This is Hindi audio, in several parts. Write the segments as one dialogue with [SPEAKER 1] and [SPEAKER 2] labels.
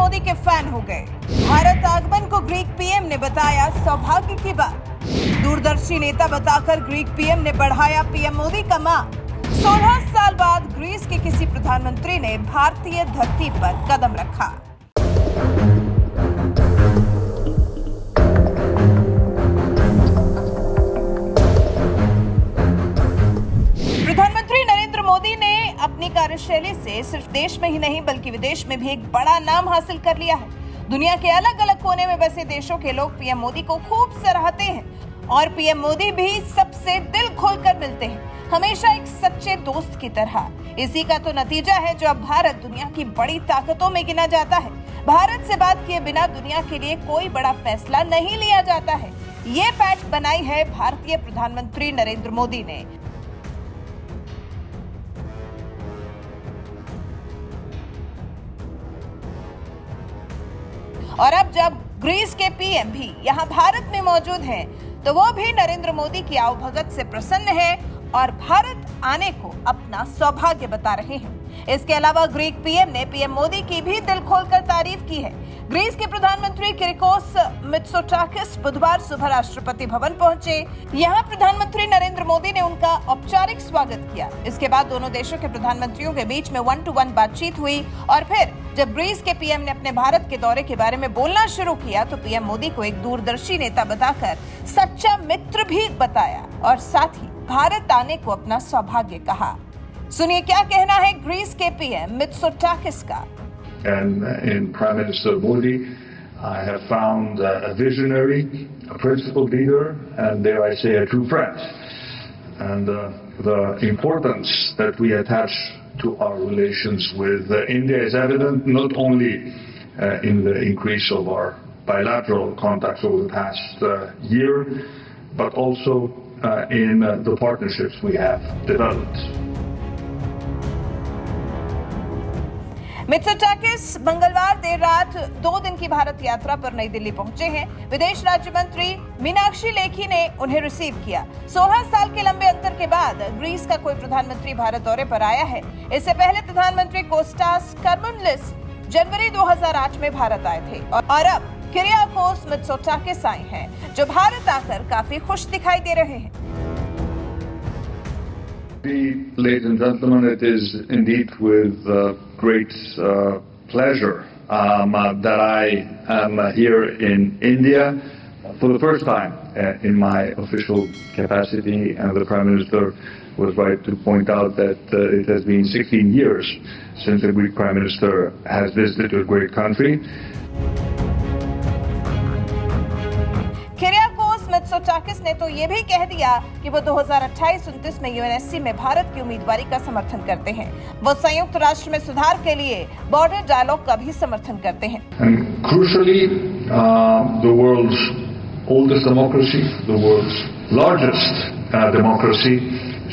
[SPEAKER 1] मोदी के फैन हो गए। भारत आगमन को ग्रीक पीएम ने बताया सौभाग्य की बात। दूरदर्शी नेता बताकर ग्रीक पीएम ने बढ़ाया पीएम मोदी का मान। 16 साल बाद ग्रीस के किसी प्रधानमंत्री ने भारतीय धरती पर कदम रखा। प्रधानमंत्री नरेंद्र मोदी ने अपनी कार्यशैली से सिर्फ देश में ही नहीं बल्कि विदेश में भी एक बड़ा नाम हासिल कर लिया है। दुनिया के अलग अलग कोने में बसे देशों के लोग पीएम मोदी को खूब सराहते हैं और पीएम मोदी भी सबसे दिल खोलकर मिलते हैं, हमेशा एक सच्चे दोस्त की तरह। इसी का तो नतीजा है जो अब भारत दुनिया की बड़ी ताकतों में गिना जाता है। भारत से बात किए बिना दुनिया के लिए कोई बड़ा फैसला नहीं लिया जाता है। ये पैठ बनाई है भारतीय प्रधानमंत्री नरेंद्र मोदी ने। और अब जब ग्रीस के पीएम भी यहाँ भारत में मौजूद हैं, तो वो भी नरेंद्र मोदी की आवभगत से प्रसन्न है और भारत आने को अपना सौभाग्य बता रहे हैं। इसके अलावा ग्रीक पीएम ने पीएम मोदी की भी दिल खोलकर तारीफ की है। ग्रीस के प्रधानमंत्री किरिकोस मित्सोटाकिस बुधवार सुबह राष्ट्रपति भवन पहुंचे। यहां प्रधानमंत्री नरेंद्र मोदी ने उनका औपचारिक स्वागत किया। इसके बाद दोनों देशों के प्रधानमंत्रियों के बीच में 1-to-1 बातचीत हुई और फिर जब ग्रीस के पीएम ने अपने भारत के दौरे के बारे में बोलना शुरू किया तो पीएम मोदी को एक दूरदर्शी नेता बताकर सच्चा मित्र भी बताया और साथ ही भारत आने को अपना सौभाग्य कहा। सुनिए क्या कहना है ग्रीस के पीएम मित्सोटाकिस का।
[SPEAKER 2] And in Prime Minister Modi, I have found a visionary, a principled leader, and dare I say, a true friend. And the importance that we attach to our relations with India is evident not only in the increase of our bilateral contacts over the past year, but also in the partnerships we have developed.
[SPEAKER 1] Mitsotakis मंगलवार देर रात 2 दिन की भारत यात्रा पर नई दिल्ली पहुंचे हैं। विदेश राज्य मंत्री मीनाक्षी लेखी ने उन्हें रिसीव किया। 16 साल के लंबे अंतर के बाद ग्रीस का कोई प्रधानमंत्री भारत दौरे पर आया है। इससे पहले प्रधानमंत्री कोस्टास कर्मुनलिस जनवरी 2008 में भारत आए थे और अब किरियाकोस मित्सोटाकिस आए हैं, जो भारत आकर काफी खुश दिखाई दे रहे हैं।
[SPEAKER 2] Ladies and gentlemen, it is indeed with great pleasure that I am here in India for the first time in my official capacity, and the Prime Minister was right to point out that it has been 16 years since the Greek Prime Minister has visited a great country.
[SPEAKER 1] Mitsotakis ने तो ये भी कह दिया कि वो 2028-29 में यूएनएससी में भारत की उम्मीदवारी का समर्थन करते हैं। वो संयुक्त राष्ट्र में सुधार के लिए बॉर्डर डायलॉग का भी समर्थन करते हैं।
[SPEAKER 2] And crucially, the world's oldest democracy, the world's largest democracy,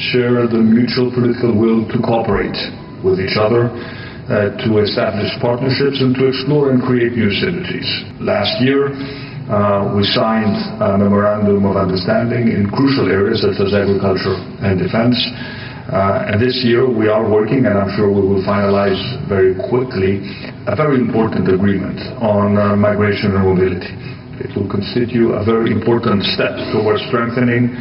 [SPEAKER 2] share the mutual political will to cooperate with each other, to establish partnerships and to explore and create new synergies. Last year, we signed a memorandum of understanding in crucial areas such as agriculture and defense. And this year we are working, and I'm sure we will finalize very quickly, a very important agreement on migration and mobility. It will constitute a very important step towards strengthening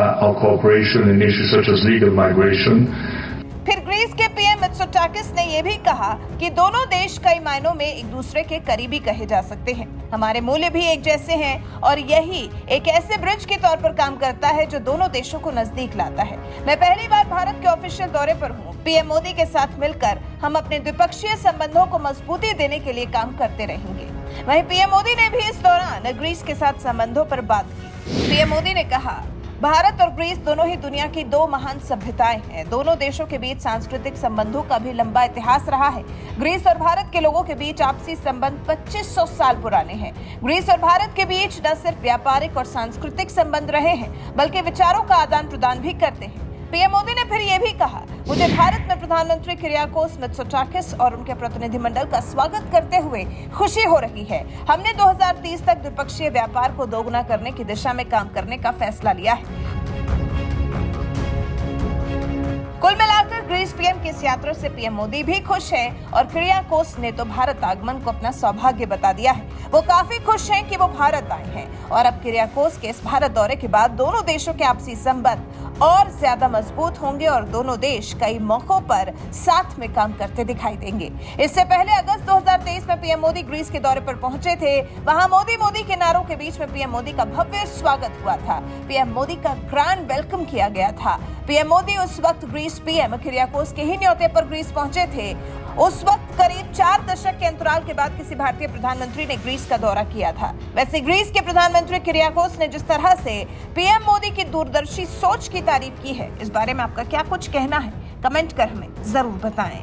[SPEAKER 2] our cooperation in issues such as legal migration.
[SPEAKER 1] फिर ग्रीस के पीएम मित्सोटाकिस ने यह भी कहा कि दोनों देश कई मायनों में एक दूसरे के करीबी कहे जा सकते हैं। हमारे मूल्य भी एक जैसे हैं और यही एक ऐसे ब्रिज के तौर पर काम करता है जो दोनों देशों को नजदीक लाता है। मैं पहली बार भारत के ऑफिशियल दौरे पर हूँ। पीएम मोदी के साथ मिलकर हम अपने द्विपक्षीय संबंधों को मजबूती देने के लिए काम करते रहेंगे। वहीं पीएम मोदी ने भी इस दौरान ग्रीस के साथ संबंधों पर बात की। पीएम मोदी ने कहा, भारत और ग्रीस दोनों ही दुनिया की 2 महान सभ्यताएं हैं। दोनों देशों के बीच सांस्कृतिक संबंधों का भी लंबा इतिहास रहा है। ग्रीस और भारत के लोगों के बीच आपसी संबंध 2500 साल पुराने हैं। ग्रीस और भारत के बीच न सिर्फ व्यापारिक और सांस्कृतिक संबंध रहे हैं, बल्कि विचारों का आदान प्रदान भी करते हैं। पीएम मोदी ने फिर ये भी कहा, मुझे भारत में प्रधानमंत्री किरियाकोस मित्सोटाकिस और उनके प्रतिनिधिमंडल का स्वागत करते हुए खुशी हो रही है। हमने 2030 तक द्विपक्षीय व्यापार को दोगुना करने की दिशा में काम करने का फैसला लिया है। कुल मिलाकर ग्रीस पीएम की इस यात्रा से पीएम मोदी भी खुश हैं और किरियाकोस ने तो भारत आगमन को अपना सौभाग्य बता दिया है। वो काफी खुश हैं कि वो भारत आए हैं और अब किरियाकोस के इस भारत दौरे के बाद दोनों देशों के आपसी संबंध और ज्यादा मजबूत होंगे और दोनों देश कई मौकों पर साथ में काम करते दिखाई देंगे। इससे पहले अगस्त 2023 में पीएम मोदी ग्रीस के दौरे पर पहुंचे थे। वहां मोदी के नारों के बीच में पीएम मोदी का भव्य स्वागत हुआ था। पीएम मोदी का ग्रैंड वेलकम किया गया था। पीएम मोदी उस वक्त ग्रीस पीएम किरियाकोस के ही न्योते पर ग्रीस पहुंचे थे। उस वक्त करीब 4 दशक के अंतराल के बाद किसी भारतीय प्रधानमंत्री ने ग्रीस का दौरा किया था। वैसे ग्रीस के प्रधानमंत्री किरियाकोस ने जिस तरह से पीएम मोदी की दूरदर्शी सोच की तारीफ की है, इस बारे में आपका क्या कुछ कहना है? कमेंट कर हमें जरूर बताएं।